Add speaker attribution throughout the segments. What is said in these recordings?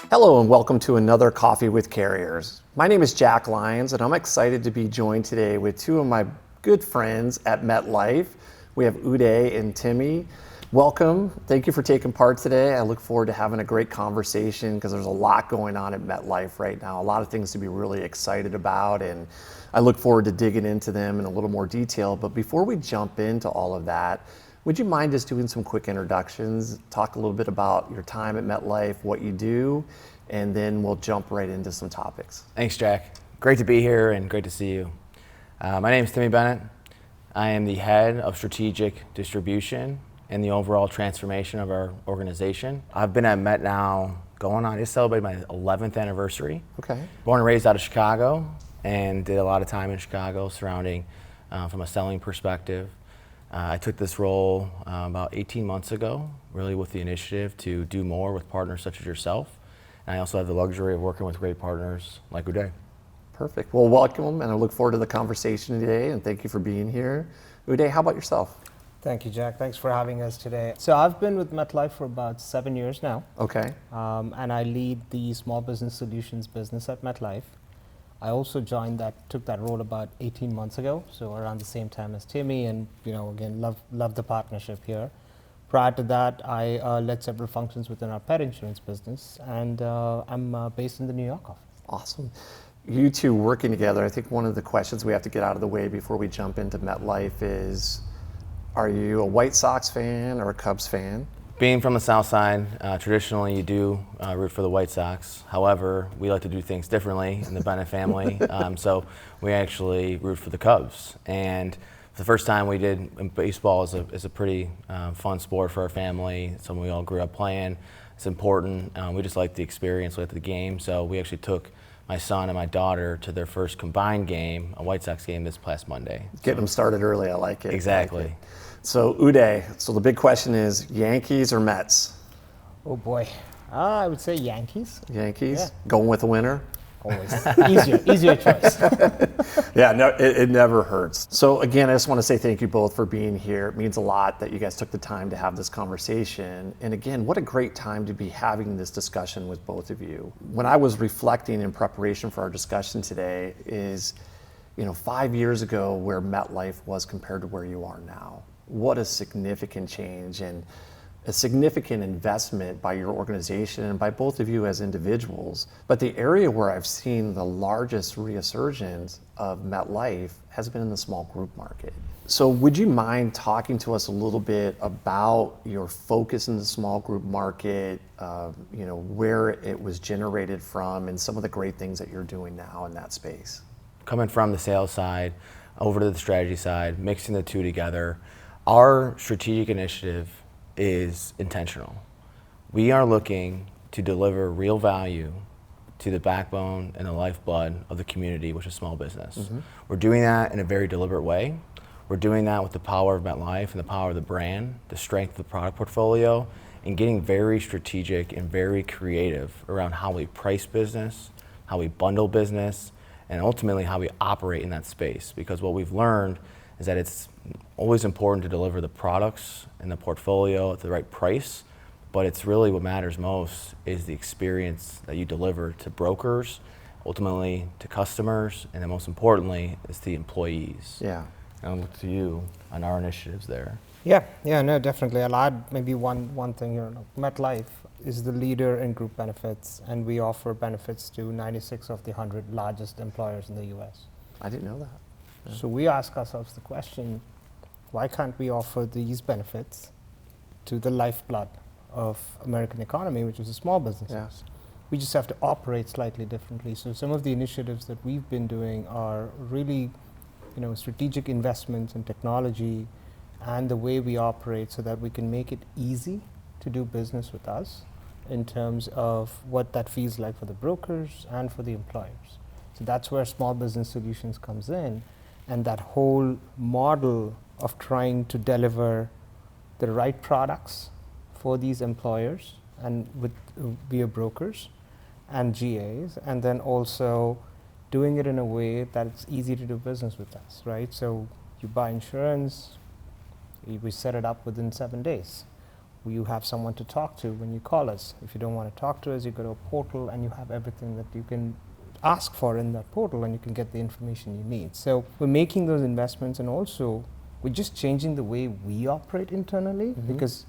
Speaker 1: Hello and welcome to another Coffee with Carriers. My name is Jack Lyons and I'm excited to be joined today with two of my good friends at MetLife. We have Uday and Timmy. Welcome. Thank you for taking part today. I look forward to having a great conversation because there's a lot going on at MetLife right now, a lot of things to be really excited about, and I look forward to digging into them in a little more detail. But before we jump into all of that, would you mind just doing some quick introductions, talk a little bit about your time at MetLife, what you do, and then we'll jump right into some topics.
Speaker 2: Thanks, Jack. Great to be here and great to see you. My name is Timmy Bennett. I am the head of strategic distribution and the overall transformation of our organization. I've been at Met now I just celebrated my 11th anniversary.
Speaker 1: Okay.
Speaker 2: Born and raised out of Chicago and did a lot of time in Chicago surrounding from a selling perspective. I took this role about 18 months ago, really with the initiative to do more with partners such as yourself. And I also have the luxury of working with great partners like Uday.
Speaker 1: Perfect. Well, welcome, and I look forward to the conversation today, and thank you for being here. Uday, how about yourself?
Speaker 3: Thank you, Jack. Thanks for having us today. So I've been with MetLife for about 7 years now.
Speaker 1: Okay.
Speaker 3: And I lead the small business solutions business at MetLife. I also took that role about 18 months ago, so around the same time as Timmy, and again, love the partnership here. Prior to that, I led several functions within our pet insurance business, and I'm based in the New York office.
Speaker 1: Awesome. You two working together, I think one of the questions we have to get out of the way before we jump into MetLife is, are you a White Sox fan or a Cubs fan?
Speaker 2: Being from the South Side, traditionally you do root for the White Sox. However, we like to do things differently in the Bennett family, so we actually root for the Cubs. And the first time we did, baseball is a pretty fun sport for our family, something we all grew up playing. It's important. We just like the experience, we like the game. So we actually took my son and my daughter to their first combined game, a White Sox game, this past Monday.
Speaker 1: Getting them started early, I like it.
Speaker 2: Exactly.
Speaker 1: I like it. So Uday, so the big question is Yankees or Mets?
Speaker 3: Oh boy, I would say Yankees.
Speaker 1: Yankees?
Speaker 3: Yeah.
Speaker 1: Going with the winner?
Speaker 3: Always. Easier choice.
Speaker 1: Yeah, no, it never hurts. So again, I just want to say thank you both for being here. It means a lot that you guys took the time to have this conversation. And again, what a great time to be having this discussion with both of you. When I was reflecting in preparation for our discussion today is, 5 years ago where MetLife was compared to where you are now. What a significant change and a significant investment by your organization and by both of you as individuals. But the area where I've seen the largest resurgence of MetLife has been in the small group market. So would you mind talking to us a little bit about your focus in the small group market, where it was generated from and some of the great things that you're doing now in that space?
Speaker 2: Coming from the sales side over to the strategy side, mixing the two together, our strategic initiative is intentional. We are looking to deliver real value to the backbone and the lifeblood of the community, which is small business. Mm-hmm. We're doing that in a very deliberate way. We're doing that with the power of MetLife and the power of the brand, the strength of the product portfolio, and getting very strategic and very creative around how we price business, how we bundle business, and ultimately how we operate in that space. Because what we've learned is that it's always important to deliver the products and the portfolio at the right price, but it's really what matters most is the experience that you deliver to brokers, ultimately to customers, and then most importantly is the employees.
Speaker 1: Yeah.
Speaker 2: And I'll look to you on our initiatives there.
Speaker 3: Yeah, no, definitely. I'll add maybe one thing here. MetLife is the leader in group benefits, and we offer benefits to 96 of the 100 largest employers in the U.S.
Speaker 1: I didn't know that. Yeah.
Speaker 3: So we ask ourselves the question, why can't we offer these benefits to the lifeblood of American economy, which is the small businesses?
Speaker 1: Yes.
Speaker 3: We just have to operate slightly differently. So some of the initiatives that we've been doing are really, strategic investments in technology and the way we operate so that we can make it easy to do business with us in terms of what that feels like for the brokers and for the employers. So that's where small business solutions comes in, and that whole model of trying to deliver the right products for these employers and via brokers and GAs, and then also doing it in a way that it's easy to do business with us, right? So you buy insurance, We set it up within 7 days. You have someone to talk to when you call us. If you don't want to talk to us, you go to a portal and you have everything that you can ask for in that portal, and you can get the information you need. So we're making those investments, and also we're just changing the way we operate internally, because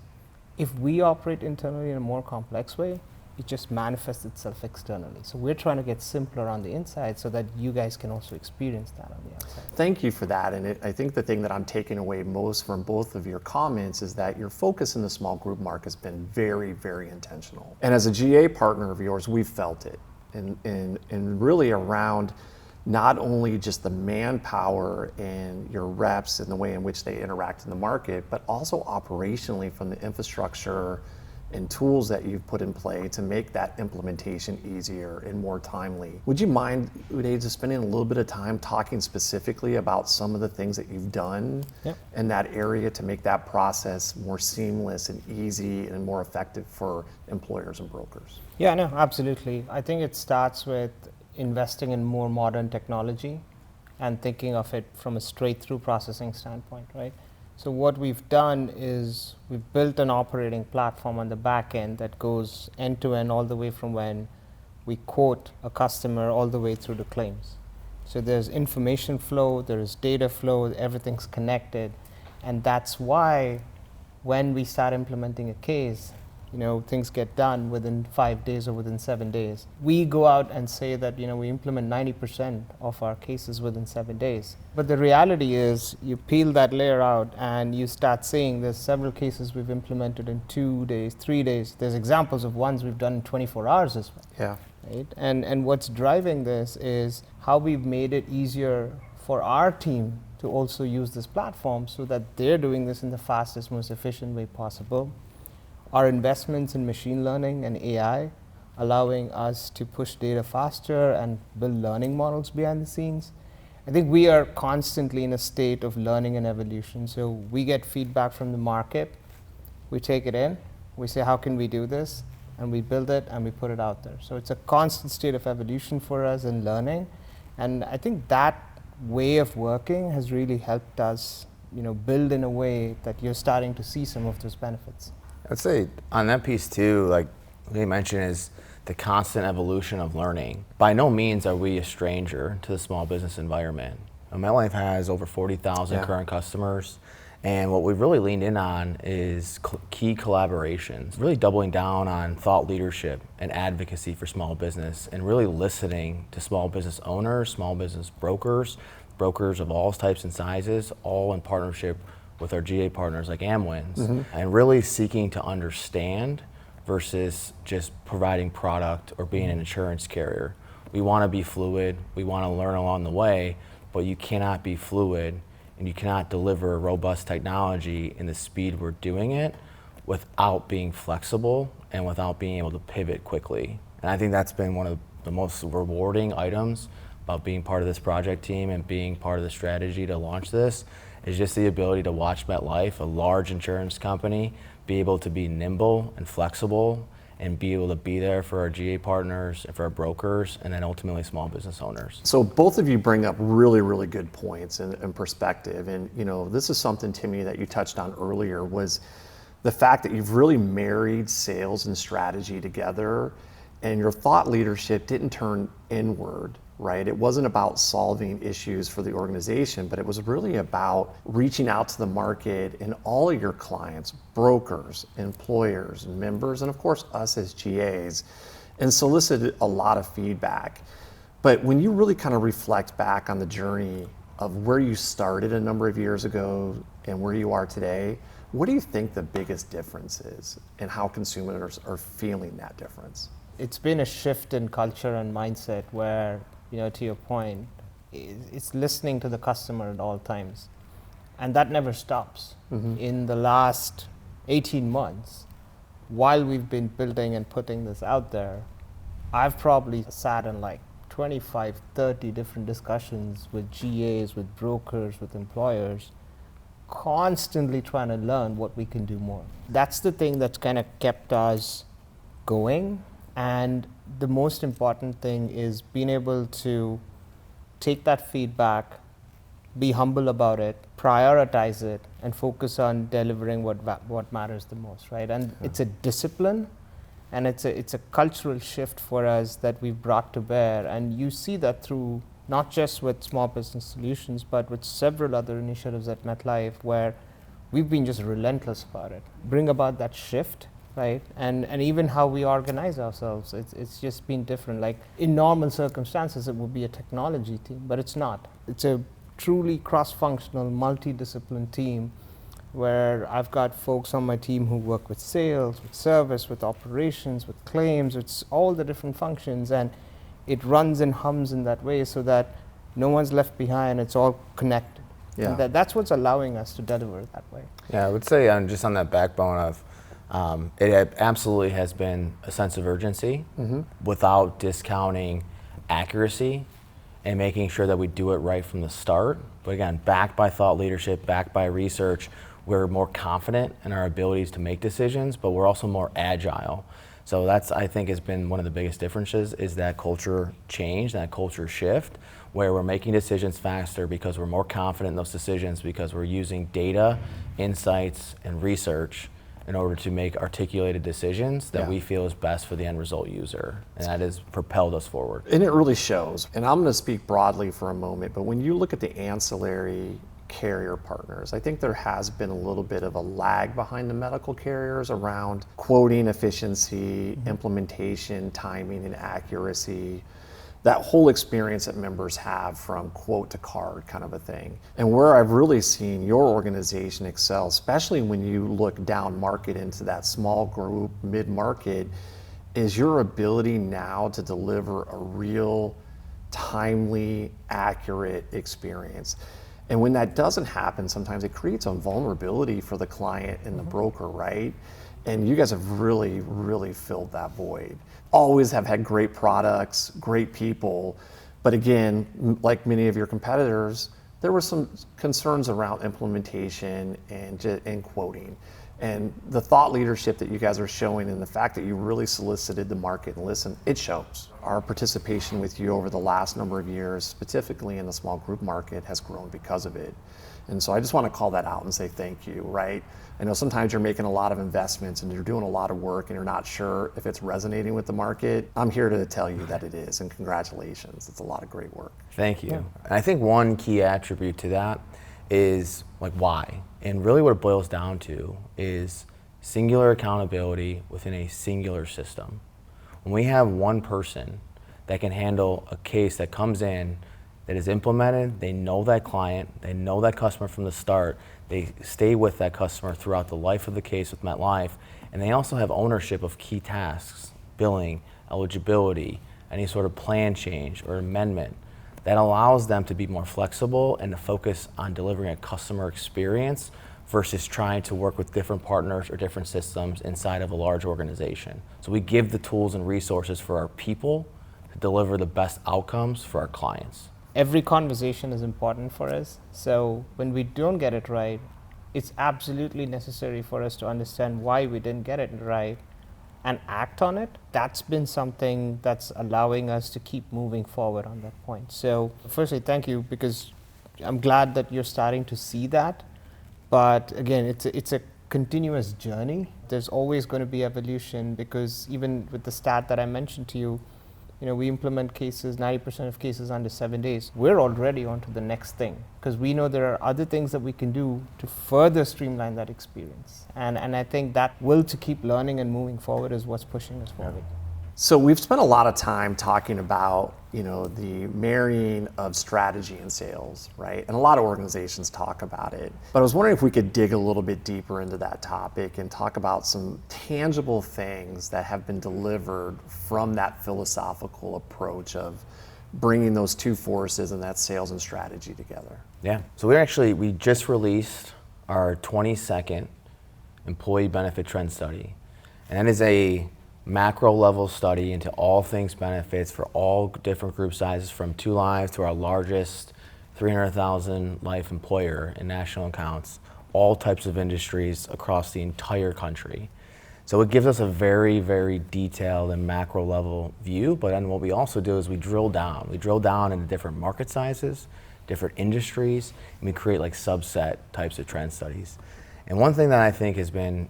Speaker 3: if we operate internally in a more complex way, it just manifests itself externally. So we're trying to get simpler on the inside so that you guys can also experience that on the outside.
Speaker 1: Thank you for that. And I think the thing that I'm taking away most from both of your comments is that your focus in the small group market has been very, very intentional. And as a GA partner of yours, we've felt it. And really around not only just the manpower and your reps and the way in which they interact in the market, but also operationally from the infrastructure and tools that you've put in play to make that implementation easier and more timely. Would you mind, Uday, just spending a little bit of time talking specifically about some of the things that you've done in that area to make that process more seamless and easy and more effective for employers and brokers?
Speaker 3: Yeah, no, absolutely. I think it starts with investing in more modern technology and thinking of it from a straight-through processing standpoint, right? So what we've done is we've built an operating platform on the back end that goes end-to-end all the way from when we quote a customer all the way through the claims. So there's information flow, there's data flow, everything's connected. And that's why when we start implementing a case, things get done within 5 days or within 7 days. We go out and say that, we implement 90% of our cases within 7 days. But the reality is you peel that layer out and you start seeing there's several cases we've implemented in 2 days, 3 days. There's examples of ones we've done in 24 hours as well.
Speaker 1: Yeah.
Speaker 3: Right? And what's driving this is how we've made it easier for our team to also use this platform so that they're doing this in the fastest, most efficient way possible. Our investments in machine learning and AI, allowing us to push data faster and build learning models behind the scenes. I think we are constantly in a state of learning and evolution. So we get feedback from the market, we take it in, we say, how can we do this? And we build it and we put it out there. So it's a constant state of evolution for us and learning. And I think that way of working has really helped us, build in a way that you're starting to see some of those benefits.
Speaker 2: I'd say on that piece too, like you mentioned, is the constant evolution of learning. By no means are we a stranger to the small business environment. MetLife has over 40,000 current customers, and what we've really leaned in on is key collaborations, really doubling down on thought leadership and advocacy for small business, and really listening to small business owners, small business brokers of all types and sizes, all in partnership with our GA partners like Amwins, and really seeking to understand versus just providing product or being an insurance carrier. We want to be fluid, we want to learn along the way, but you cannot be fluid and you cannot deliver robust technology in the speed we're doing it without being flexible and without being able to pivot quickly. And I think that's been one of the most rewarding items about being part of this project team and being part of the strategy to launch this, is just the ability to watch MetLife, a large insurance company, be able to be nimble and flexible and be able to be there for our GA partners and for our brokers and then ultimately small business owners.
Speaker 1: So both of you bring up really, really good points and perspective. And this is something, Timmy, that you touched on earlier, was the fact that you've really married sales and strategy together, and your thought leadership didn't turn inward. Right? It wasn't about solving issues for the organization, but it was really about reaching out to the market and all of your clients, brokers, employers, members, and of course us as GAs, and solicited a lot of feedback. But when you really kind of reflect back on the journey of where you started a number of years ago and where you are today, what do you think the biggest difference is and how consumers are feeling that difference?
Speaker 3: It's been a shift in culture and mindset where, to your point, it's listening to the customer at all times. And that never stops. In the last 18 months, while we've been building and putting this out there, I've probably sat in like 25, 30 different discussions with GAs, with brokers, with employers, constantly trying to learn what we can do more. That's the thing that's kind of kept us going. And the most important thing is being able to take that feedback, be humble about it, prioritize it, and focus on delivering what matters the most, right? And it's a discipline, and it's a cultural shift for us that we've brought to bear. And you see that through not just with small business solutions, but with several other initiatives at MetLife where we've been just relentless about it. Bring about that shift, right? And even how we organize ourselves, it's just been different. Like in normal circumstances, it would be a technology team, but it's not. It's a truly cross-functional, multidiscipline team where I've got folks on my team who work with sales, with service, with operations, with claims. It's all the different functions, and it runs and hums in that way so that no one's left behind. It's all connected.
Speaker 1: Yeah.
Speaker 3: And that's what's allowing us to deliver that way.
Speaker 2: Yeah, I would say just on that backbone of it absolutely has been a sense of urgency without discounting accuracy and making sure that we do it right from the start. But again, backed by thought leadership, backed by research, we're more confident in our abilities to make decisions, but we're also more agile. So that's, I think, has been one of the biggest differences, is that culture change, that culture shift, where we're making decisions faster because we're more confident in those decisions, because we're using data, insights, and research in order to make articulated decisions that we feel is best for the end result user. And that has propelled us forward.
Speaker 1: And it really shows. And I'm going to speak broadly for a moment, but when you look at the ancillary carrier partners, I think there has been a little bit of a lag behind the medical carriers around quoting efficiency, implementation, timing, and accuracy. That whole experience that members have from quote to card kind of a thing. And where I've really seen your organization excel, especially when you look down market into that small group, mid-market, is your ability now to deliver a real, timely, accurate experience. And when that doesn't happen, sometimes it creates a vulnerability for the client and the broker, right? And you guys have really, really filled that void. Always have had great products, great people, but again, like many of your competitors, there were some concerns around implementation and quoting. And the thought leadership that you guys are showing and the fact that you really solicited the market and listened, it shows. Our participation with you over the last number of years, specifically in the small group market, has grown because of it. And so I just want to call that out and say thank you, right? I know sometimes you're making a lot of investments and you're doing a lot of work and you're not sure if it's resonating with the market. I'm here to tell you that it is, and congratulations. It's a lot of great work.
Speaker 2: Thank you. Yeah. And I think one key attribute to that is like why. And really what it boils down to is singular accountability within a singular system. When we have one person that can handle a case that comes in, that is implemented, they know that client, they know that customer from the start, they stay with that customer throughout the life of the case with MetLife, and they also have ownership of key tasks, billing, eligibility, any sort of plan change or amendment. That allows them to be more flexible and to focus on delivering a customer experience versus trying to work with different partners or different systems inside of a large organization. So we give the tools and resources for our people to deliver the best outcomes for our clients.
Speaker 3: Every conversation is important for us. So when we don't get it right, it's absolutely necessary for us to understand why we didn't get it right and act on it. That's been something that's allowing us to keep moving forward on that point. So firstly, thank you, because I'm glad that you're starting to see that. But again, it's a continuous journey. There's always going to be evolution, because even with the stat that I mentioned to you, we implement cases, 90% of cases under 7 days. We're already on to the next thing, because we know there are other things that we can do to further streamline that experience. And I think that will to keep learning and moving forward is what's pushing us forward.
Speaker 1: So we've spent a lot of time talking about, the marrying of strategy and sales, right? And a lot of organizations talk about it. But I was wondering if we could dig a little bit deeper into that topic and talk about some tangible things that have been delivered from that philosophical approach of bringing those two forces and that sales and strategy together.
Speaker 2: Yeah, so we just released our 22nd employee benefit trend study. And that is a macro level study into all things benefits for all different group sizes, from 2 lives to our largest 300,000 life employer in national accounts, all types of industries across the entire country. So it gives us a very, very detailed and macro level view, but then what we also do is we drill down. We drill down into different market sizes, different industries, and we create like subset types of trend studies. And one thing that I think has been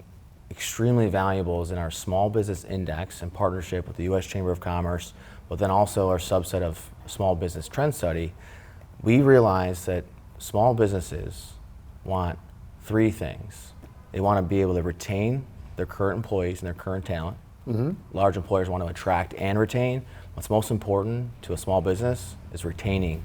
Speaker 2: extremely valuable is in our small business index in partnership with the U.S. Chamber of Commerce, but then also our subset of small business trend study. We realized that small businesses want three things. They want to be able to retain their current employees and their current talent. Large employers want to attract and retain. What's most important to a small business is retaining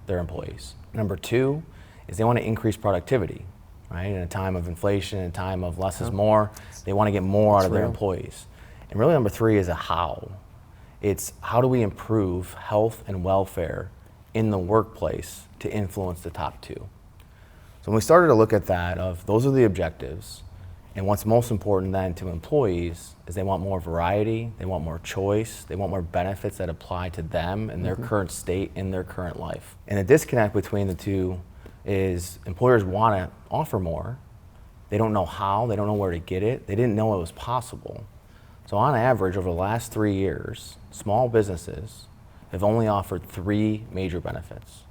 Speaker 2: their employees. Number two is they want to increase productivity, right? In a time of inflation, in a time of less is more, they want to get more out of their employees. And really number three is a how. It's how do we improve health and welfare in the workplace to influence the top two. So when we started to look at that, of those are the objectives, and what's most important then to employees is they want more variety, they want more choice, they want more benefits that apply to them and their current state in their current life. And the disconnect between the two is employers want to offer more, they don't know how, they don't know where to get it, they didn't know it was possible. So on average, over the last 3 years, small businesses have only offered 3 major benefits.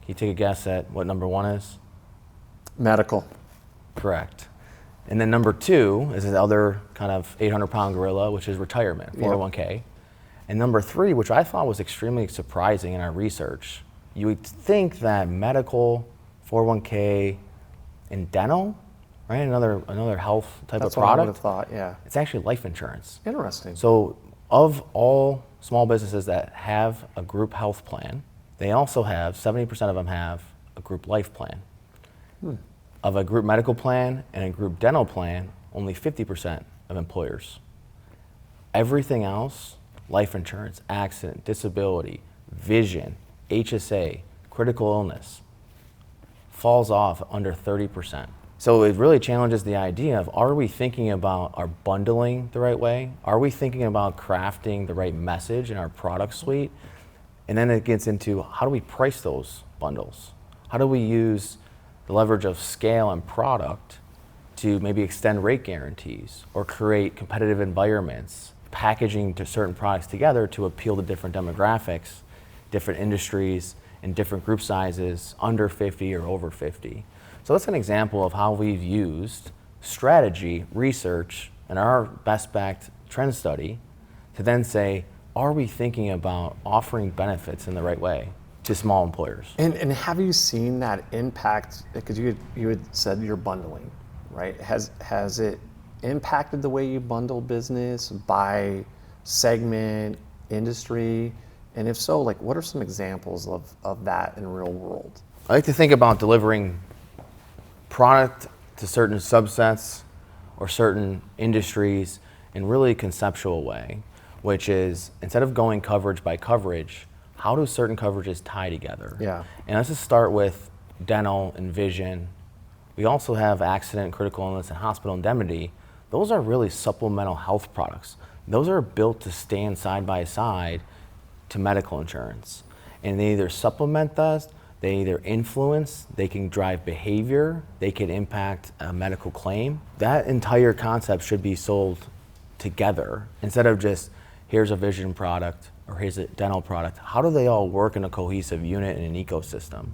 Speaker 2: Can you take a guess at what number one is?
Speaker 1: Medical.
Speaker 2: Correct. And then number two is the other kind of 800-pound gorilla, which is retirement, 401k. And number three, which I thought was extremely surprising in our research, you would think that medical, 401k, and dental, right? Another health type
Speaker 1: That's
Speaker 2: of
Speaker 1: what I would
Speaker 2: product.
Speaker 1: have thought, yeah.
Speaker 2: It's actually life insurance.
Speaker 1: Interesting.
Speaker 2: So of all small businesses that have a group health plan, they also have, 70% of them have a group life plan. Of a group medical plan and a group dental plan, only 50% of employers. Everything else, life insurance, accident, disability, vision, HSA, critical illness, falls off under 30%. So it really challenges the idea of, are we thinking about our bundling the right way? Are we thinking about crafting the right message in our product suite? And then it gets into, how do we price those bundles? How do we use the leverage of scale and product to maybe extend rate guarantees or create competitive environments, packaging to certain products together to appeal to different demographics, different industries, and different group sizes under 50 or over 50. So that's an example of how we've used strategy, research, and our best-backed trend study to then say, are we thinking about offering benefits in the right way to small employers?
Speaker 1: And have you seen that impact, because you had said you're bundling, right? Has it impacted the way you bundle business by segment, industry? And if so, like, what are some examples of that in the real world?
Speaker 2: I like to think about delivering product to certain subsets or certain industries in really conceptual way, which is, instead of going coverage by coverage, how do certain coverages tie together?
Speaker 1: Yeah.
Speaker 2: And let's just start with dental and vision. We also have accident, critical illness, and hospital indemnity. Those are really supplemental health products. Those are built to stand side by side to medical insurance. And they either supplement us, they either influence, they can drive behavior, they can impact a medical claim. That entire concept should be sold together instead of just, here's a vision product or here's a dental product. How do they all work in a cohesive unit in an ecosystem?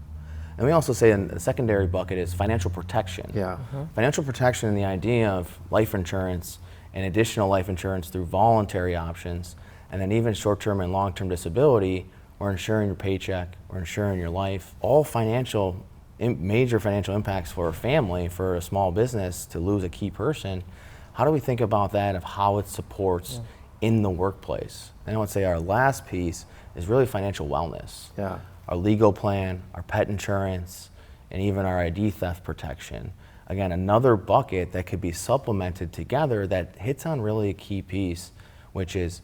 Speaker 2: And we also say in the secondary bucket is financial protection.
Speaker 1: Yeah.
Speaker 2: Financial protection and the idea of life insurance and additional life insurance through voluntary options, and then even short-term and long-term disability, or insuring your paycheck, or insuring your life. All major financial impacts for a family, for a small business to lose a key person. How do we think about that, of how it supports in the workplace? And I would say our last piece is really financial wellness.
Speaker 1: Yeah.
Speaker 2: Our legal plan, our pet insurance, and even our ID theft protection. Again, another bucket that could be supplemented together that hits on really a key piece, which is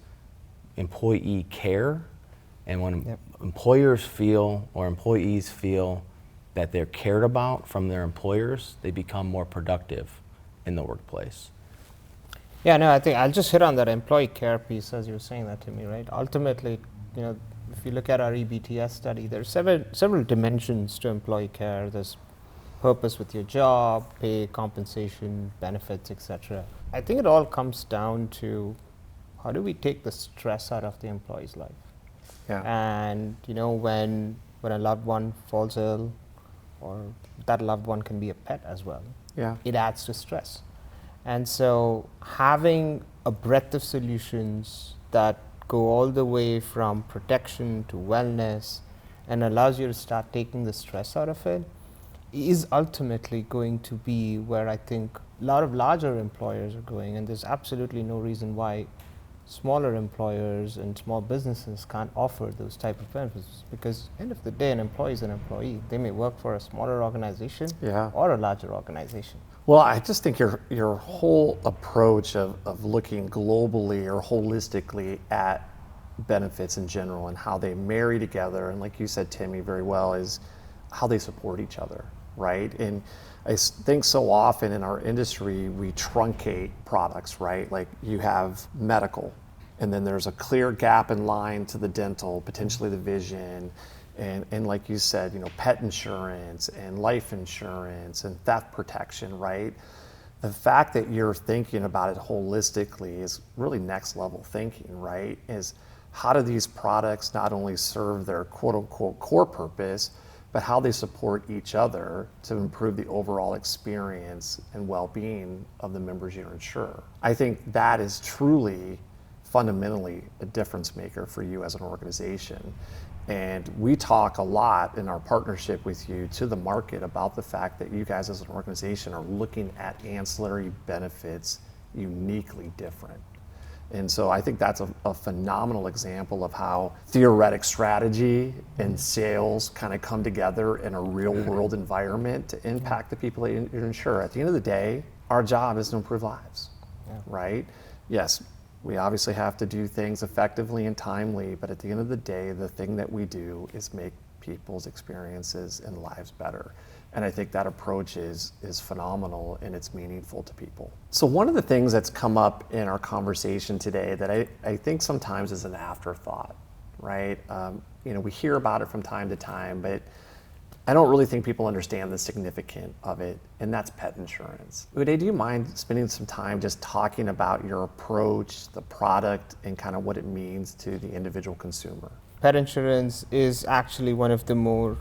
Speaker 2: employee care. And when employers feel, or employees feel, that they're cared about from their employers, they become more productive in the workplace.
Speaker 3: Yeah, no, I think I'll just hit on that employee care piece as you were saying that to me, right? Ultimately, if you look at our EBTS study, there's several dimensions to employee care. There's purpose with your job, pay, compensation, benefits, etc. I think it all comes down to, how do we take the stress out of the employee's life?
Speaker 1: Yeah.
Speaker 3: And when when a loved one falls ill, or that loved one can be a pet as well.
Speaker 1: Yeah.
Speaker 3: It adds to stress. And so having a breadth of solutions that go all the way from protection to wellness and allows you to start taking the stress out of it is ultimately going to be where I think a lot of larger employers are going, and there's absolutely no reason why smaller employers and small businesses can't offer those type of benefits, because end of the day, an employee is an employee. They may work for a smaller organization or a larger organization.
Speaker 1: Well, I just think your whole approach of looking globally or holistically at benefits in general and how they marry together, and like you said, Timmy, very well, is how they support each other, right? And I think so often in our industry, we truncate products, right? Like you have medical, and then there's a clear gap in line to the dental, potentially the vision, and like you said, pet insurance and life insurance and theft protection, right? The fact that you're thinking about it holistically is really next level thinking, right? Is how do these products not only serve their quote unquote core purpose, but how they support each other to improve the overall experience and well-being of the members you insure. I think that is truly fundamentally a difference maker for you as an organization. And we talk a lot in our partnership with you to the market about the fact that you guys as an organization are looking at ancillary benefits uniquely different. And so I think that's a phenomenal example of how theoretic strategy and sales kind of come together in a real world environment to impact the people that you insure. At the end of the day, our job is to improve lives, right? Yes, we obviously have to do things effectively and timely, but at the end of the day, the thing that we do is make people's experiences and lives better. And I think that approach is phenomenal and it's meaningful to people. So one of the things that's come up in our conversation today that I think sometimes is an afterthought, right? We hear about it from time to time, but I don't really think people understand the significance of it, and that's pet insurance. Uday, do you mind spending some time just talking about your approach, the product, and kind of what it means to the individual consumer?
Speaker 3: Pet insurance is actually one of the more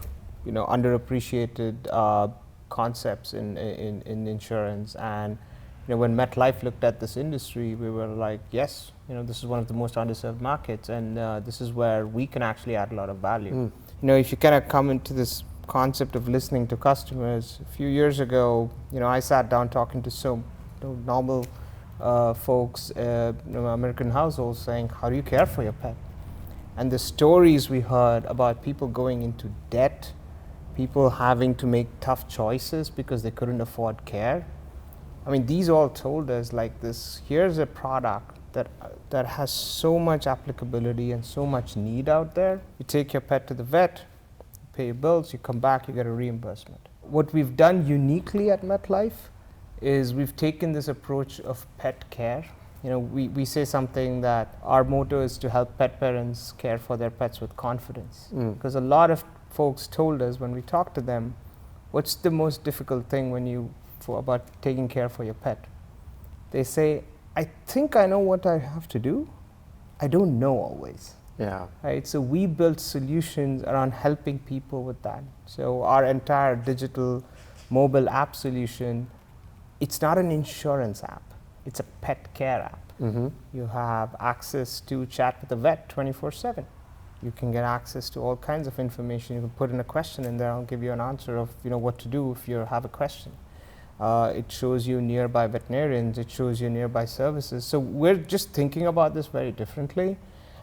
Speaker 3: underappreciated concepts in insurance. And when MetLife looked at this industry, we were like, yes, this is one of the most underserved markets, and this is where we can actually add a lot of value. If you kind of come into this concept of listening to customers, a few years ago, I sat down talking to some normal folks, American households, saying, how do you care for your pet? And the stories we heard about people going into debt, people having to make tough choices because they couldn't afford care. I mean, these all told us like this, here's a product that has so much applicability and so much need out there. You take your pet to the vet, you pay your bills, you come back, you get a reimbursement. What we've done uniquely at MetLife is we've taken this approach of pet care. We say something that our motto is to help pet parents care for their pets with confidence. Because a lot of folks told us when we talked to them, what's the most difficult thing about taking care for your pet? They say, I think I know what I have to do. I don't know always.
Speaker 1: Yeah.
Speaker 3: Right. So we built solutions around helping people with that. So our entire digital mobile app solution, it's not an insurance app. It's a pet care app. You have access to chat with the vet 24/7. You can get access to all kinds of information. You can put in a question in there. I'll give you an answer of what to do if you have a question. It shows you nearby veterinarians. It shows you nearby services. So we're just thinking about this very differently.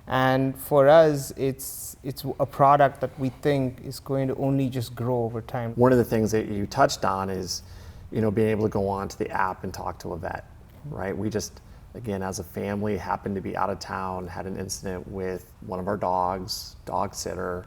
Speaker 3: And for us, it's a product that we think is going to only just grow over time.
Speaker 1: One of the things that you touched on is, being able to go onto the app and talk to a vet, right? We just, again, as a family, happened to be out of town, had an incident with one of our dogs, dog sitter,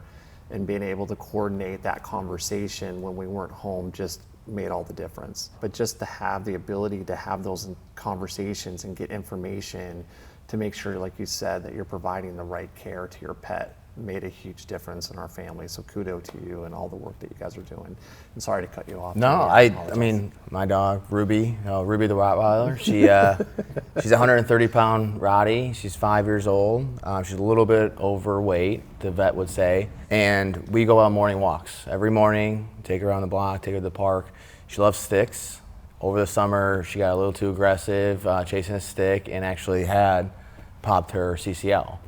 Speaker 1: and being able to coordinate that conversation when we weren't home just made all the difference. But just to have the ability to have those conversations and get information to make sure, like you said, that you're providing the right care to your pet made a huge difference in our family. So kudos to you and all the work that you guys are doing. I'm sorry to cut you off.
Speaker 2: No,
Speaker 1: Tony.
Speaker 2: I mean, my dog, Ruby, Ruby the Rottweiler, she's a 130-pound Rottie. She's 5 years old. She's a little bit overweight, the vet would say. And we go on morning walks. Every morning, take her around the block, take her to the park. She loves sticks. Over the summer, she got a little too aggressive, chasing a stick, and actually had popped her CCL.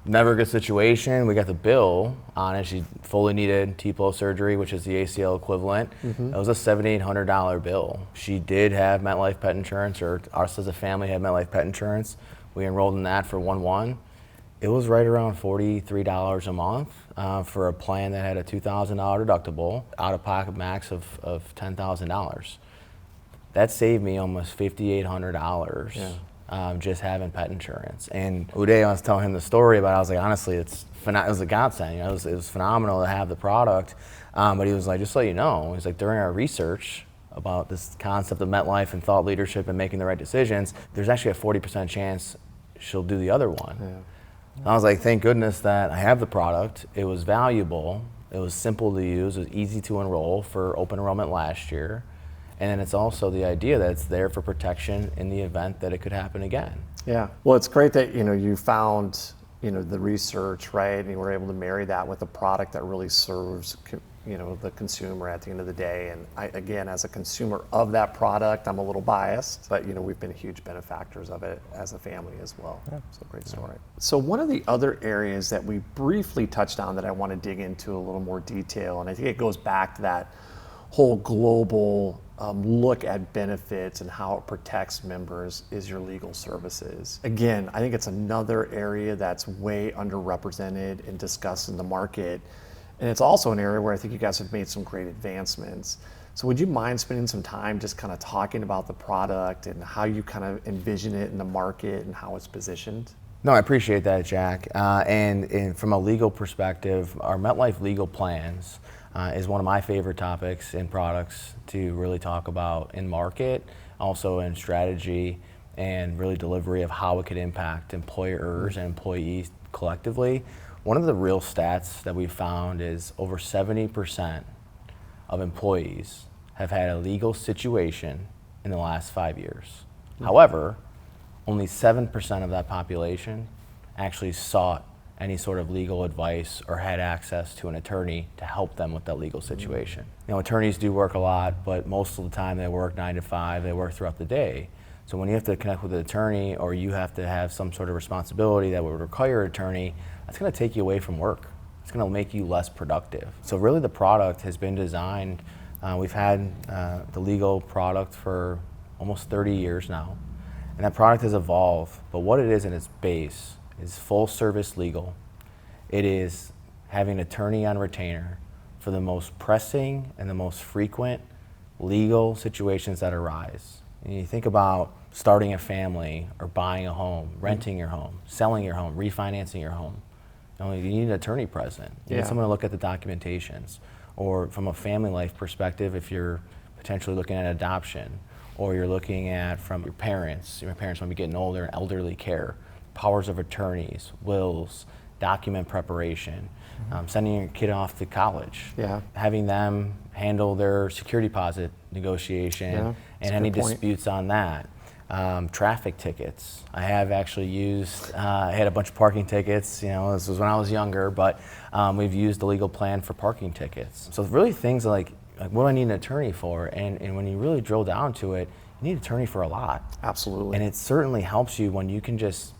Speaker 2: Never a good situation. We got the bill on it. She fully needed T-PLO surgery, which is the ACL equivalent. It was a $7,800 bill. She did have MetLife pet insurance, or us as a family had MetLife pet insurance. We enrolled in that for 1/1. It was right around $43 a month for a plan that had a $2,000 deductible, out-of-pocket max of $10,000. That saved me almost $5,800.
Speaker 1: Yeah.
Speaker 2: Just having pet insurance. And Uday, I was telling him the story about it. I was like, honestly, it was a godsend. It was phenomenal to have the product. But he was like, just so you know, he's like, during our research about this concept of MetLife and thought leadership and making the right decisions, there's actually a 40% chance she'll do the other one. Yeah. I was like, thank goodness that I have the product. It was valuable. It was simple to use. It was easy to enroll for open enrollment last year. And then it's also the idea that it's there for protection in the event that it could happen again.
Speaker 1: Yeah. Well, it's great that you found the research, right, and you were able to marry that with a product that really serves the consumer at the end of the day. And I, again, as a consumer of that product, I'm a little biased, but we've been huge benefactors of it as a family as well. Yeah. So great story. So one of the other areas that we briefly touched on that I want to dig into a little more detail, and I think it goes back to that whole global look at benefits and how it protects members, is your legal services. Again, I think it's another area that's way underrepresented and discussed in the market. And it's also an area where I think you guys have made some great advancements. So would you mind spending some time just kind of talking about the product and how you kind of envision it in the market and how it's positioned?
Speaker 2: No, I appreciate that, Jack. And from a legal perspective, our MetLife legal plans is one of my favorite topics in products to really talk about in market, also in strategy and really delivery of how it could impact employers and employees collectively. One of the real stats that we found is over 70% of employees have had a legal situation in the last 5 years. However, only 7% of that population actually sought any sort of legal advice or had access to an attorney to help them with that legal situation. Attorneys do work a lot, but most of the time they work 9 to 5, they work throughout the day. So when you have to connect with an attorney or you have to have some sort of responsibility that would require an attorney, that's gonna take you away from work. It's gonna make you less productive. So really the product has been designed, we've had the legal product for almost 30 years now, and that product has evolved, but what it is in its base is full service legal. It is having an attorney on retainer for the most pressing and the most frequent legal situations that arise. And you think about starting a family or buying a home, renting your home, selling your home, refinancing your home. You need an attorney present. You need someone to look at the documentations. Or from a family life perspective, if you're potentially looking at adoption, or you're looking at from your parents might be getting older, elderly care, powers of attorneys, wills, document preparation, sending your kid off to college, having them handle their security deposit negotiation and any disputes on that. Traffic tickets. I have actually used, I had a bunch of parking tickets, this was when I was younger, but we've used the legal plan for parking tickets. So really things like what do I need an attorney for? And when you really drill down to it, you need an attorney for a lot.
Speaker 1: Absolutely.
Speaker 2: And it certainly helps you when you can just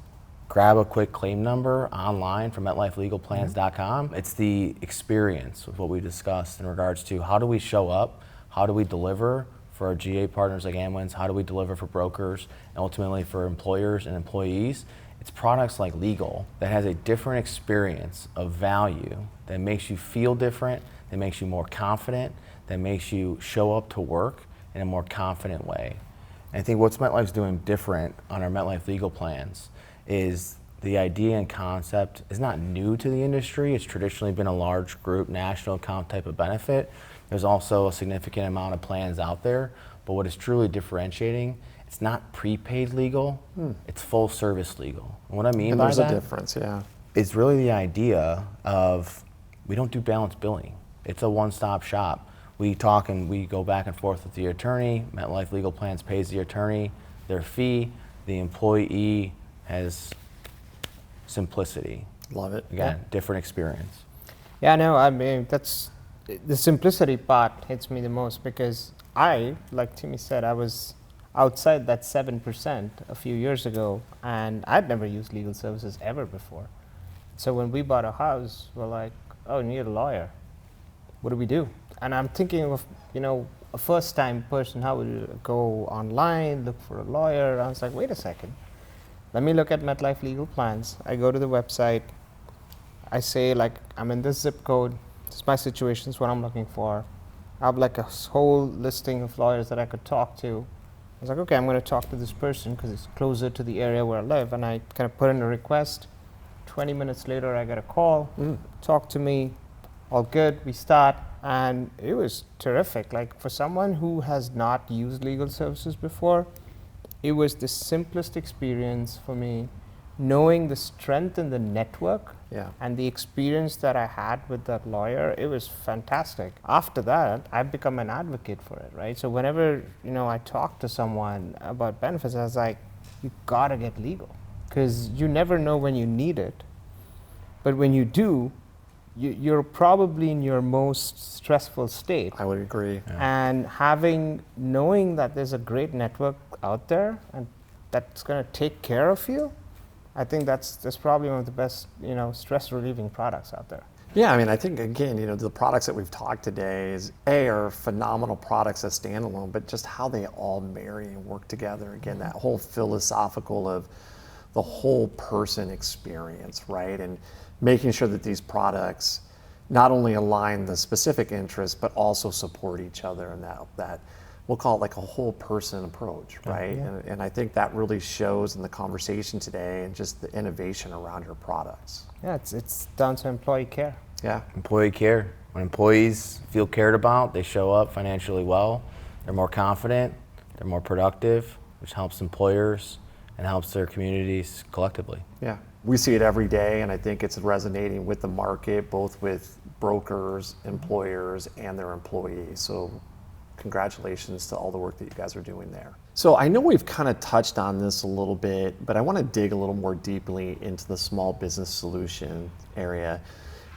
Speaker 2: grab a quick claim number online from MetLifeLegalPlans.com. It's the experience of what we discussed in regards to how do we show up, how do we deliver for our GA partners like Amwins, how do we deliver for brokers, and ultimately for employers and employees. It's products like legal that has a different experience of value that makes you feel different, that makes you more confident, that makes you show up to work in a more confident way. And I think what MetLife's doing different on our MetLife legal plans is the idea and concept is not new to the industry. It's traditionally been a large group national account type of benefit. There's also a significant amount of plans out there, but what is truly differentiating, it's not prepaid legal, it's full service legal. And what I mean by that,
Speaker 1: there's a difference,
Speaker 2: is really the idea of we don't do balance billing. It's a one-stop shop. We talk and we go back and forth with the attorney. MetLife Legal Plans pays the attorney their fee. The employee has simplicity.
Speaker 1: Love it.
Speaker 2: Again, different experience.
Speaker 3: Yeah, no, I mean, that's the simplicity part hits me the most because like Timmy said, I was outside that 7% a few years ago, and I'd never used legal services ever before. So when we bought a house, we're like, oh, we need a lawyer. What do we do? And I'm thinking of, a first-time person, how would you go online, look for a lawyer? I was like, wait a second. Let me look at MetLife Legal Plans. I go to the website. I say, like, I'm in this zip code. This is my situation. This is what I'm looking for. I have like a whole listing of lawyers that I could talk to. I was like, okay, I'm going to talk to this person because it's closer to the area where I live. And I kind of put in a request. 20 minutes later, I get a call. Talk to me. All good. We start. And it was terrific. Like, for someone who has not used legal services before, it was the simplest experience for me, knowing the strength in the network and the experience that I had with that lawyer. It was fantastic. After that, I've become an advocate for it, right? So whenever, I talk to someone about benefits, I was like, you gotta get legal, because you never know when you need it. But when you do, you're probably in your most stressful state.
Speaker 1: I would agree.
Speaker 3: And knowing that there's a great network out there and that's going to take care of you, I think that's probably one of the best, stress relieving products out there.
Speaker 1: Yeah, I mean, I think, again, the products that we've talked today are phenomenal products as standalone, but just how they all marry and work together. Again, that whole philosophical of the whole person experience, right? And making sure that these products not only align the specific interests, but also support each other, and that we'll call it like a whole person approach, right?
Speaker 3: Yeah.
Speaker 1: And I think that really shows in the conversation today and just the innovation around your products.
Speaker 3: Yeah, it's down to employee care.
Speaker 1: Yeah.
Speaker 2: Employee care. When employees feel cared about, they show up financially well, they're more confident, they're more productive, which helps employers and helps their communities collectively.
Speaker 1: Yeah. We see it every day, and I think it's resonating with the market, both with brokers, employers, and their employees. So congratulations to all the work that you guys are doing there. So I know we've kind of touched on this a little bit, but I want to dig a little more deeply into the small business solution area.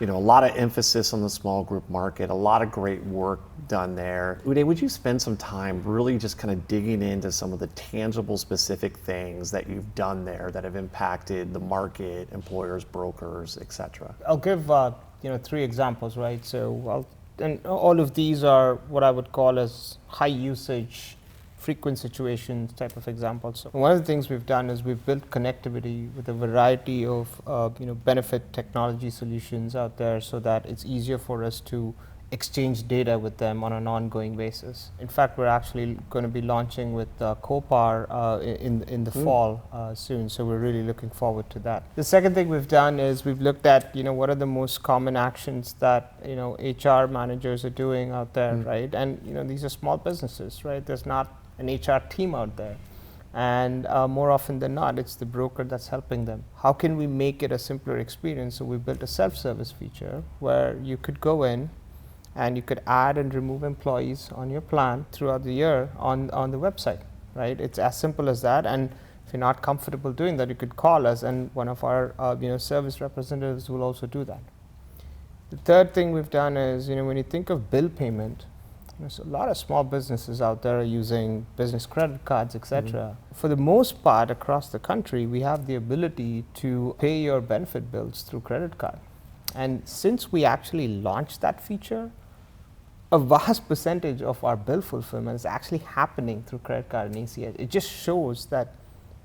Speaker 1: A lot of emphasis on the small group market, a lot of great work done there. Uday, would you spend some time really just kind of digging into some of the tangible, specific things that you've done there that have impacted the market, employers, brokers, et cetera?
Speaker 3: I'll give 3 examples, right? So and all of these are what I would call as high usage, frequent situations type of examples. So one of the things we've done is we've built connectivity with a variety of benefit technology solutions out there, so that it's easier for us to exchange data with them on an ongoing basis. In fact, we're actually going to be launching with Copar in the fall soon, so we're really looking forward to that. The second thing we've done is we've looked at what are the most common actions that HR managers are doing out there, right? And these are small businesses, right? There's not an HR team out there, and more often than not, it's the broker that's helping them. How can we make it a simpler experience? So we built a self-service feature where you could go in and you could add and remove employees on your plan throughout the year on the website, right? It's as simple as that. And if you're not comfortable doing that, you could call us, and one of our service representatives will also do that. The third thing we've done is, when you think of bill payment, there's a lot of small businesses out there using business credit cards, etc. For the most part, across the country, we have the ability to pay your benefit bills through credit card. And since we actually launched that feature, a vast percentage of our bill fulfillment is actually happening through credit card and ACH. It just shows that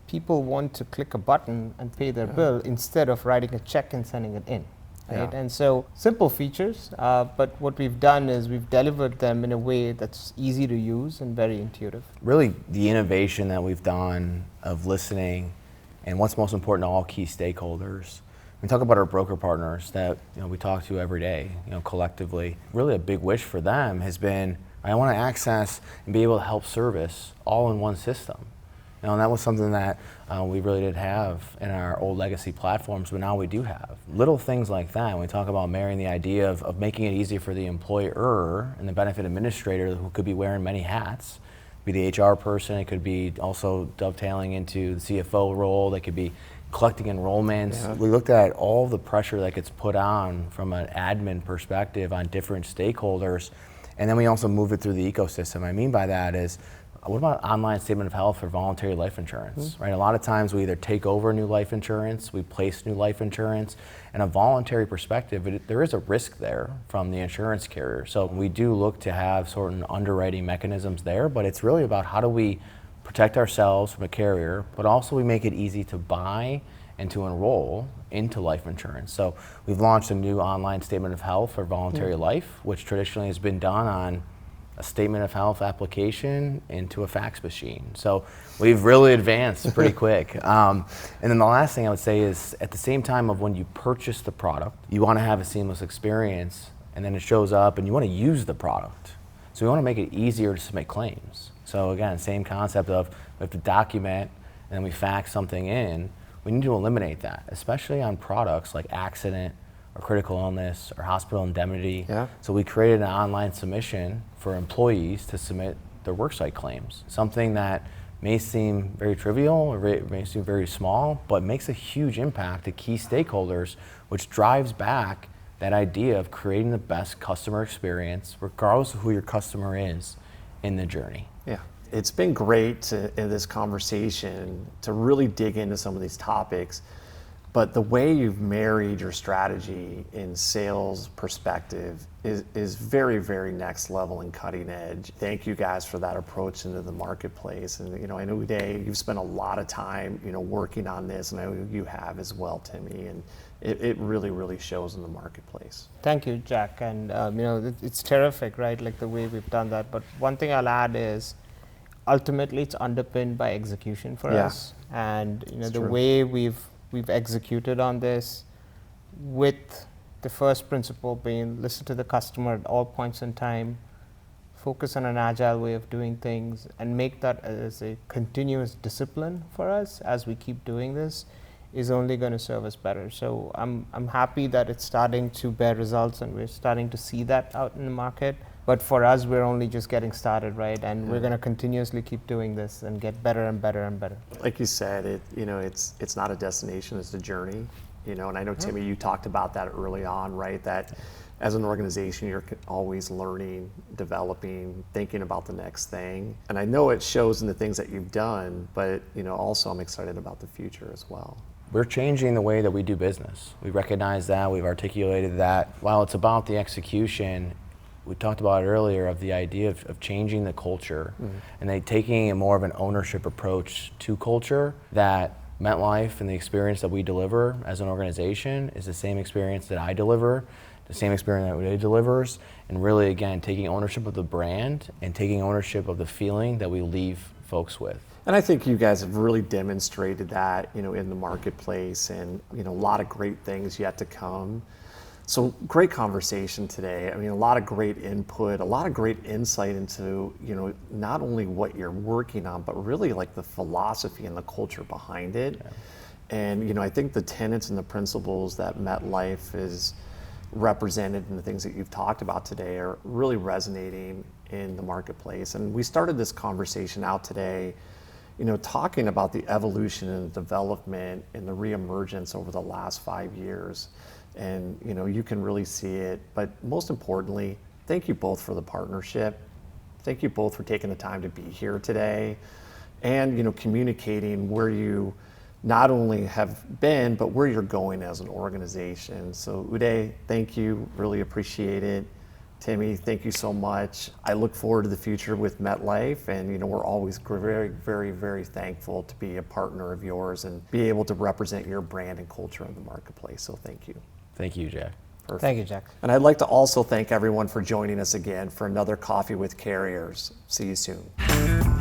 Speaker 3: people want to click a button and pay their bill instead of writing a check and sending it in. Right? And so simple features, but what we've done is we've delivered them in a way that's easy to use and very intuitive.
Speaker 2: Really, the innovation that we've done of listening and what's most important to all key stakeholders. We talk about our broker partners that we talk to every day, collectively. Really a big wish for them has been, I want to access and be able to help service all in one system. And that was something that we really didn't have in our old legacy platforms, but now we do have. Little things like that, when we talk about marrying the idea of making it easier for the employer and the benefit administrator who could be wearing many hats, be the HR person, it could be also dovetailing into the CFO role, they could be collecting enrollments. Yeah. We looked at all the pressure that gets put on from an admin perspective on different stakeholders, and then we also move it through the ecosystem. I mean by that is, what about online statement of health for voluntary life insurance, right? A lot of times we either take over new life insurance, we place new life insurance, and a voluntary perspective, there is a risk there from the insurance carrier. So we do look to have certain underwriting mechanisms there, but it's really about how do we protect ourselves from a carrier, but also we make it easy to buy and to enroll into life insurance. So we've launched a new online statement of health for voluntary life, which traditionally has been done on a statement of health application into a fax machine. So we've really advanced pretty quick. And then the last thing I would say is, at the same time of when you purchase the product, you want to have a seamless experience, and then it shows up and you want to use the product. So we want to make it easier to submit claims. So again, same concept of we have to document and then we fax something in. We need to eliminate that, especially on products like accident or critical illness or hospital indemnity. Yeah. So we created an online submission for employees to submit their worksite claims. Something that may seem very trivial or may seem very small, but makes a huge impact to key stakeholders, which drives back that idea of creating the best customer experience, regardless of who your customer is in the journey.
Speaker 1: Yeah. It's been great in this conversation to really dig into some of these topics, but the way you've married your strategy in sales perspective is very, very next level and cutting edge. Thank you guys for that approach into the marketplace. And I know Uday, you've spent a lot of time working on this, and I know you have as well, Timmy, and it really, really shows in the marketplace.
Speaker 3: Thank you, Jack. And it's terrific, right? Like the way we've done that. But one thing I'll add is, ultimately, it's underpinned by execution for us, and the way we've executed on this, with the first principle being listen to the customer at all points in time, focus on an agile way of doing things, and make that as a continuous discipline for us as we keep doing this, is only going to serve us better. So I'm happy that it's starting to bear results and we're starting to see that out in the market. But for us, we're only just getting started, right? And we're going to continuously keep doing this and get better and better and better.
Speaker 1: Like you said, it's not a destination, it's a journey. And I know, Timmy, you talked about that early on, right? That as an organization, you're always learning, developing, thinking about the next thing. And I know it shows in the things that you've done, but also I'm excited about the future as well.
Speaker 2: We're changing the way that we do business. We recognize that, we've articulated that. While it's about the execution, we talked about it earlier, of the idea of changing the culture and then taking a more of an ownership approach to culture, that MetLife and the experience that we deliver as an organization is the same experience that I deliver, the same experience that Uday delivers, and really, again, taking ownership of the brand and taking ownership of the feeling that we leave folks with.
Speaker 1: And I think you guys have really demonstrated that, in the marketplace, and, a lot of great things yet to come. So great conversation today. I mean, a lot of great input, a lot of great insight into, not only what you're working on, but really like the philosophy and the culture behind it. Yeah. And, I think the tenets and the principles that MetLife is represented in the things that you've talked about today are really resonating in the marketplace. And we started this conversation out today, talking about the evolution and development and the reemergence over the last 5 years. And you can really see it, but most importantly, thank you both for the partnership. Thank you both for taking the time to be here today, and communicating where you not only have been, but where you're going as an organization. So Uday, thank you, really appreciate it. Timmy, thank you so much. I look forward to the future with MetLife, and we're always very, very, very thankful to be a partner of yours and be able to represent your brand and culture in the marketplace. So thank you.
Speaker 2: Thank you, Jack.
Speaker 1: Perfect.
Speaker 3: Thank you, Jack.
Speaker 1: And I'd like to also thank everyone for joining us again for another Coffee with Carriers. See you soon.